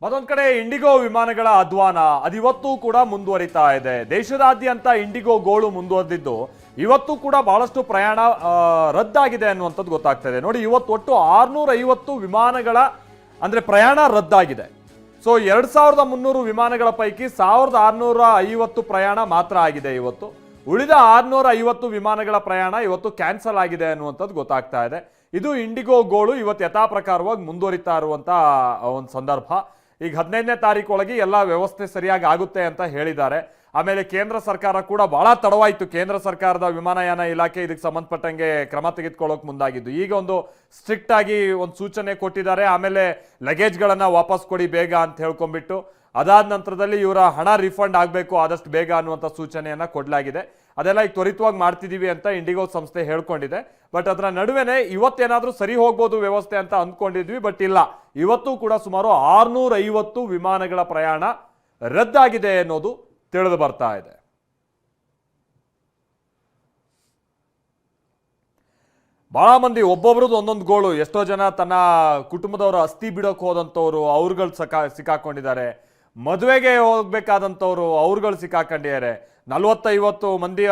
ಮತ್ತೊಂದು ಕಡೆ ಇಂಡಿಗೋ ವಿಮಾನಗಳ ಅಧ್ವಾನ ಅದಿವತ್ತೂ ಕೂಡ ಮುಂದುವರಿತಾ ಇದೆ. ದೇಶದಾದ್ಯಂತ ಇಂಡಿಗೋ ಗೋಳು ಮುಂದುವರೆದಿದ್ದು ಇವತ್ತು ಕೂಡ ಬಹಳಷ್ಟು ಪ್ರಯಾಣ ರದ್ದಾಗಿದೆ ಅನ್ನುವಂಥದ್ದು ಗೊತ್ತಾಗ್ತಾ ಇದೆ. ನೋಡಿ, ಇವತ್ತು ಒಟ್ಟು 650 ವಿಮಾನಗಳ ಅಂದ್ರೆ ಪ್ರಯಾಣ ರದ್ದಾಗಿದೆ. ಸೊ 2300 ವಿಮಾನಗಳ ಪೈಕಿ 1650 ಪ್ರಯಾಣ ಮಾತ್ರ ಆಗಿದೆ ಇವತ್ತು. ಉಳಿದ 650 ವಿಮಾನಗಳ ಪ್ರಯಾಣ ಇವತ್ತು ಕ್ಯಾನ್ಸಲ್ ಆಗಿದೆ ಅನ್ನುವಂಥದ್ದು ಗೊತ್ತಾಗ್ತಾ ಇದೆ. ಇದು ಇಂಡಿಗೋ ಗೋಳು ಇವತ್ತು ಯಥಾ ಪ್ರಕಾರವಾಗಿ ಮುಂದುವರಿತಾ ಇರುವಂತ ಒಂದು ಸಂದರ್ಭ. ಈಗ 15ನೇ ತಾರೀಕೊಳಗೆ ಎಲ್ಲ ವ್ಯವಸ್ಥೆ ಸರಿಯಾಗಿ ಆಗುತ್ತೆ ಅಂತ ಹೇಳಿದ್ದಾರೆ. ಆಮೇಲೆ ಕೇಂದ್ರ ಸರ್ಕಾರ ಕೂಡ ಬಹಳ ತಡವಾಯಿತು. ಕೇಂದ್ರ ಸರ್ಕಾರದ ವಿಮಾನಯಾನ ಇಲಾಖೆ ಇದಕ್ಕೆ ಸಂಬಂಧಪಟ್ಟಂಗೆ ಕ್ರಮ ತೆಗೆದುಕೊಳ್ಳೋಕೆ ಮುಂದಾಗಿದ್ದು. ಈಗ ಒಂದು ಸ್ಟ್ರಿಕ್ಟ್ ಆಗಿ ಒಂದು ಸೂಚನೆ ಕೊಟ್ಟಿದ್ದಾರೆ. ಆಮೇಲೆ ಲಗೇಜ್ಗಳನ್ನ ವಾಪಸ್ ಕೊಡಿ ಬೇಗ ಅಂತ ಹೇಳ್ಕೊಂಡ್ಬಿಟ್ಟು, ಅದಾದ ನಂತರದಲ್ಲಿ ಇವರ ಹಣ ರಿಫಂಡ್ ಆಗಬೇಕು ಆದಷ್ಟು ಬೇಗ ಅನ್ನುವಂಥ ಸೂಚನೆಯನ್ನ ಕೊಡಲಾಗಿದೆ. ಅದೆಲ್ಲ ಈಗ ತ್ವರಿತವಾಗಿ ಮಾಡ್ತಿದ್ದೀವಿ ಅಂತ ಇಂಡಿಗೋ ಸಂಸ್ಥೆ ಹೇಳ್ಕೊಂಡಿದೆ. ಬಟ್ ಅದರ ನಡುವೆನೆ ಇವತ್ತೇನಾದ್ರೂ ಸರಿ ಹೋಗ್ಬೋದು ವ್ಯವಸ್ಥೆ ಅಂತ ಅಂದ್ಕೊಂಡಿದ್ವಿ, ಬಟ್ ಇಲ್ಲ, ಇವತ್ತು ಕೂಡ ಸುಮಾರು 650 ವಿಮಾನಗಳ ಪ್ರಯಾಣ ರದ್ದಾಗಿದೆ ಅನ್ನೋದು ತಿಳಿದು ಬರ್ತಾ ಇದೆ. ಬಹಳ ಮಂದಿ ಒಬ್ಬೊಬ್ರದ್ದು ಒಂದೊಂದು ಗೋಳು. ಎಷ್ಟೋ ಜನ ತನ್ನ ಕುಟುಂಬದವರು ಅಸ್ಥಿ ಬಿಡೋಕೆ ಹೋದಂಥವ್ರು ಅವ್ರುಗಳು ಸಿಕ್ಕಾಕೊಂಡಿದ್ದಾರೆ. ಮದುವೆಗೆ ಹೋಗ್ಬೇಕಾದಂಥವ್ರು ಅವ್ರುಗಳು ಸಿಕ್ಕಾಕೊಂಡಿದ್ದಾರೆ. 40-50 ಮಂದಿಯ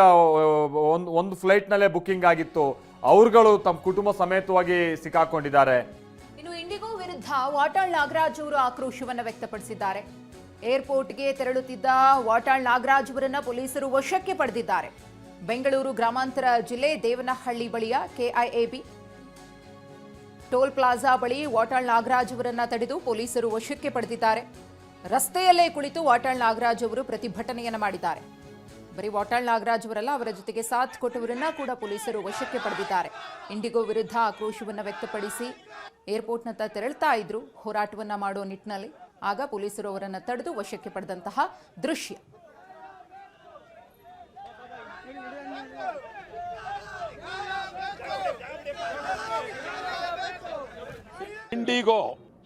ಒಂದು ಫ್ಲೈಟ್ನಲ್ಲೇ ಬುಕ್ಕಿಂಗ್ ಆಗಿತ್ತು, ಅವ್ರುಗಳು ತಮ್ಮ ಕುಟುಂಬ ಸಮೇತವಾಗಿ ಸಿಕ್ಕಾಕೊಂಡಿದ್ದಾರೆ. ಇನ್ನು ಇಂಡಿಗೋ ವಿರುದ್ಧ ವಾಟಾಳ್ ನಾಗರಾಜ್ ಅವರು ಆಕ್ರೋಶವನ್ನು ವ್ಯಕ್ತಪಡಿಸಿದ್ದಾರೆ. ಏರ್ಪೋರ್ಟ್ಗೆ ತೆರಳುತ್ತಿದ್ದ ವಾಟಾಳ್ ನಾಗರಾಜ್ ಅವರನ್ನ ಪೊಲೀಸರು ವಶಕ್ಕೆ ಪಡೆದಿದ್ದಾರೆ. ಬೆಂಗಳೂರು ಗ್ರಾಮಾಂತರ ಜಿಲ್ಲೆ ದೇವನಹಳ್ಳಿ ಬಳಿಯ ಕೆಐಎಬಿ ಟೋಲ್ ಪ್ಲಾಜಾ ಬಳಿ ವಾಟಾಳ್ ನಾಗರಾಜ್ ಅವರನ್ನ ತಡೆದು ಪೊಲೀಸರು ವಶಕ್ಕೆ ಪಡೆದಿದ್ದಾರೆ. ರಸ್ತೆಯಲ್ಲೇ ಕುಳಿತು ವಾಟಾಳ್ ನಾಗರಾಜ್ ಅವರು ಪ್ರತಿಭಟನೆಯನ್ನ ಮಾಡಿದ್ದಾರೆ. ಬರೀ ವಾಟಾಳ್ ನಾಗರಾಜ್ ಅವರಲ್ಲ, ಅವರ ಜೊತೆಗೆ ಸಾಥ್ ಕೊಟ್ಟವರನ್ನ ಕೂಡ ಪೊಲೀಸರು ವಶಕ್ಕೆ ಪಡೆದಿದ್ದಾರೆ. ಇಂಡಿಗೋ ವಿರುದ್ಧ ಆಕ್ರೋಶವನ್ನು ವ್ಯಕ್ತಪಡಿಸಿ ಏರ್ಪೋರ್ಟ್ನತ್ತ ತೆರಳ್ತಾ ಇದ್ರು ಹೋರಾಟವನ್ನ ಮಾಡೋ ನಿಟ್ಟಿನಲ್ಲಿ. ಆಗ ಪೊಲೀಸರು ಅವರನ್ನು ತಡೆದು ವಶಕ್ಕೆ ಪಡೆದಂತಹ ದೃಶ್ಯ. ಇಂಡಿಗೋ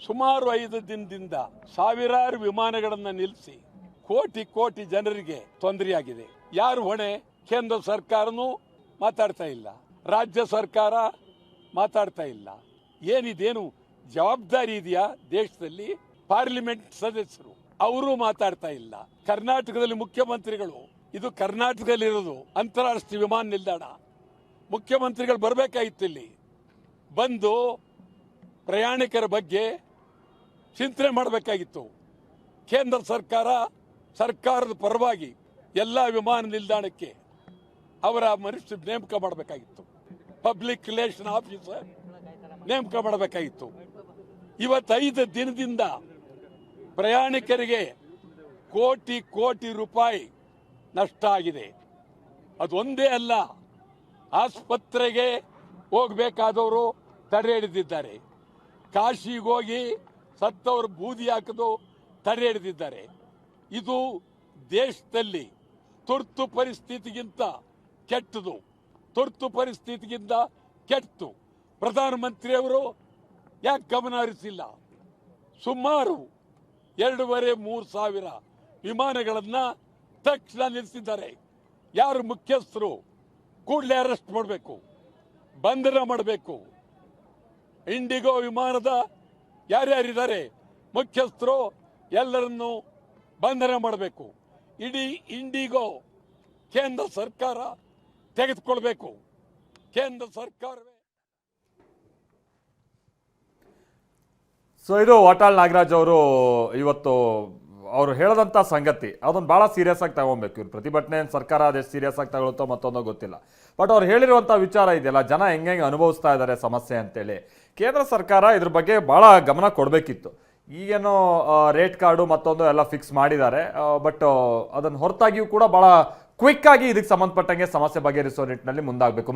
ಸುಮಾರು 5 ದಿನದಿಂದ ಸಾವಿರಾರು ವಿಮಾನಗಳನ್ನು ನಿಲ್ಲಿಸಿ ಕೋಟಿ ಕೋಟಿ ಜನರಿಗೆ ತೊಂದರೆಯಾಗಿದೆ. ಯಾರು ಹೊಣೆ? ಕೇಂದ್ರ ಸರ್ಕಾರನೂ ಮಾತಾಡ್ತಾ ಇಲ್ಲ, ರಾಜ್ಯ ಸರ್ಕಾರ ಮಾತಾಡ್ತಾ ಇಲ್ಲ. ಏನಿದೇನು ಜವಾಬ್ದಾರಿ ಇದೆಯಾ ದೇಶದಲ್ಲಿ? ಪಾರ್ಲಿಮೆಂಟ್ ಸದಸ್ಯರು ಅವರು ಮಾತಾಡ್ತಾ ಇಲ್ಲ. ಕರ್ನಾಟಕದಲ್ಲಿ ಮುಖ್ಯಮಂತ್ರಿಗಳು, ಇದು ಕರ್ನಾಟಕದಲ್ಲಿರೋದು ಅಂತಾರಾಷ್ಟ್ರೀಯ ವಿಮಾನ ನಿಲ್ದಾಣ, ಮುಖ್ಯಮಂತ್ರಿಗಳು ಬರಬೇಕಾಗಿತ್ತು. ಇಲ್ಲಿ ಬಂದು ಪ್ರಯಾಣಿಕರ ಬಗ್ಗೆ ಚಿಂತನೆ ಮಾಡಬೇಕಾಗಿತ್ತು. ಕೇಂದ್ರ ಸರ್ಕಾರದ ಪರವಾಗಿ ಎಲ್ಲ ವಿಮಾನ ನಿಲ್ದಾಣಕ್ಕೆ ಅವರ ಮನುಷ್ಯ ನೇಮಕ ಮಾಡಬೇಕಾಗಿತ್ತು. ಪಬ್ಲಿಕ್ ರಿಲೇಷನ್ ಆಫೀಸರ್ ನೇಮಕ ಮಾಡಬೇಕಾಗಿತ್ತು. ಇವತ್ತು 5 ದಿನದಿಂದ ಪ್ರಯಾಣಿಕರಿಗೆ ಕೋಟಿ ಕೋಟಿ ರೂಪಾಯಿ ನಷ್ಟ ಆಗಿದೆ. ಅದೊಂದೇ ಅಲ್ಲ, ಆಸ್ಪತ್ರೆಗೆ ಹೋಗಬೇಕಾದವರು ತಡೆ ಹಿಡಿದಿದ್ದಾರೆ. ಕಾಶಿಗೆ ಹೋಗಿ ಸತ್ತವರು ಬೂದಿ ಹಾಕದು ತಡೆ ಹಿಡಿದಿದ್ದಾರೆ. ಇದು ದೇಶದಲ್ಲಿ ತುರ್ತು ಪರಿಸ್ಥಿತಿಗಿಂತ ಕೆಟ್ಟದು, ತುರ್ತು ಪರಿಸ್ಥಿತಿಗಿಂತ ಕೆಟ್ಟು. ಪ್ರಧಾನಮಂತ್ರಿಯವರು ಯಾಕೆ ಗಮನ ಹರಿಸಿಲ್ಲ? ಸುಮಾರು 2,500-3 ಸಾವಿರ ವಿಮಾನಗಳನ್ನ ತಕ್ಷಣ ನಿಲ್ಲಿಸಿದ್ದಾರೆ. ಯಾರು ಮುಖ್ಯಸ್ಥರು ಕೂಡಲೇ ಅರೆಸ್ಟ್ ಮಾಡಬೇಕು, ಬಂಧನ ಮಾಡಬೇಕು. ಇಂಡಿಗೋ ವಿಮಾನದ ಯಾರ್ಯಾರಿದ್ದಾರೆ ಮುಖ್ಯಸ್ಥರು ಎಲ್ಲರನ್ನು ಬಂಧನ ಮಾಡಬೇಕು. ಇಡೀ ಇಂಡಿಗೋ ಕೇಂದ್ರ ಸರ್ಕಾರ ತೆಗೆದುಕೊಳ್ಬೇಕು. ಕೇಂದ್ರ ಸರ್ಕಾರವೇ. ಸೊ ಇದು ವಾಟಾಳ್ ನಾಗರಾಜ್ ಅವರು ಇವತ್ತು ಅವರು ಹೇಳದಂಥ ಸಂಗತಿ. ಅದನ್ನು ಭಾಳ ಸೀರಿಯಸ್ ಆಗಿ ತಗೊಬೇಕು. ಇವ್ರು ಪ್ರತಿಭಟನೆ ಸರ್ಕಾರ ಅದೆಷ್ಟು ಸೀರಿಯಸ್ ಆಗಿ ತಗೊಳುತ್ತೋ ಮತ್ತೊಂದೋ ಗೊತ್ತಿಲ್ಲ. ಬಟ್ ಅವ್ರು ಹೇಳಿರುವಂಥ ವಿಚಾರ ಇದೆಯಲ್ಲ, ಜನ ಹೆಂಗೆ ಅನುಭವಿಸ್ತಾ ಇದ್ದಾರೆ ಸಮಸ್ಯೆ ಅಂತೇಳಿ, ಕೇಂದ್ರ ಸರ್ಕಾರ ಇದ್ರ ಬಗ್ಗೆ ಭಾಳ ಗಮನ ಕೊಡಬೇಕಿತ್ತು. ಈಗೇನೋ ರೇಟ್ ಕಾರ್ಡು ಮತ್ತೊಂದು ಎಲ್ಲ ಫಿಕ್ಸ್ ಮಾಡಿದ್ದಾರೆ. ಬಟ್ ಅದನ್ನು ಹೊರತಾಗಿಯೂ ಕೂಡ ಭಾಳ ಕ್ವಿಕ್ ಆಗಿ ಇದಕ್ಕೆ ಸಂಬಂಧಪಟ್ಟಂಗೆ ಸಮಸ್ಯೆ ಬಗೆಹರಿಸೋ ನಿಟ್ಟಿನಲ್ಲಿ ಮುಂದಾಗಬೇಕು.